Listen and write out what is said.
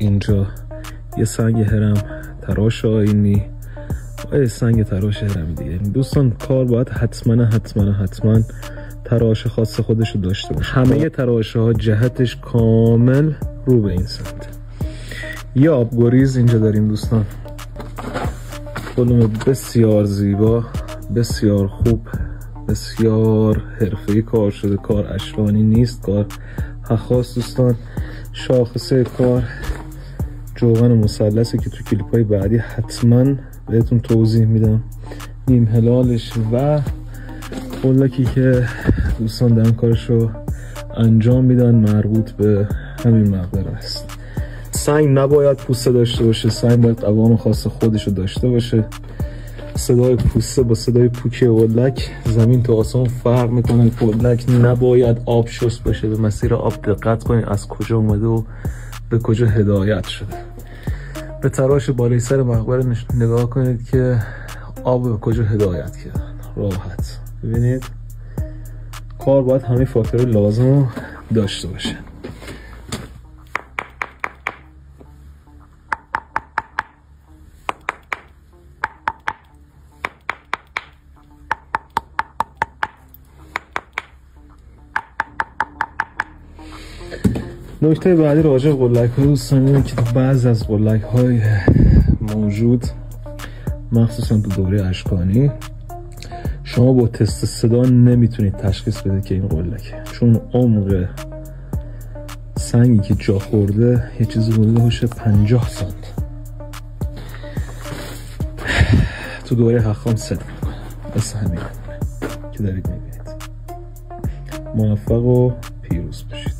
اینجا یه سنگ هرم تراش آینی و یه سنگ تراش هرمی دیگه. دوستان کار باید حتما تراش خاص خودشو داشته باشه. همه تراشه ها جهتش کامل رو به این سمت. یه آبگریز اینجا داریم دوستان، قلم بسیار زیبا، بسیار خوب، بسیار حرفه‌ای کار شده. کار اشکانی نیست، کار خاص دوستان. شاخصه کار جوغن مثلثی که تو کلیپ‌های بعدی حتما بهتون توضیح میدم. نیم هلالش و قلکی که دوستان دارن کارشو انجام میدن مربوط به همین مقدار است. سنگ نباید پوسته داشته باشه، سنگ باید قوام خاص خودشو داشته باشه. صدای پوسته با صدای پوکی قلک زمین تا آسمون فرق میکنه. قلک نباید آب شست باشه. به مسیر آب دقت کنید از کجا اومده و به کجا هدایت شده. به تراش بالای سر مقبره نگاه کنید که آب به کجا هدایت کردن. راحت ببینید کار باید همه فاکتور لازم داشته باشه. نکته بعدی راجع به قلک ها دوستان اینه که بعضی از قلک های موجود مخصوصا تو دوره اشکانی شما با تست صدا نمیتونید تشخیص بده که این قلکه، چون عمق سنگی که جا خورده یه چیزی حدود هوش 50 سانت تو دوره حخام صدا میکنه. بس همین که دارید میبینید. موفق و پیروز باشید.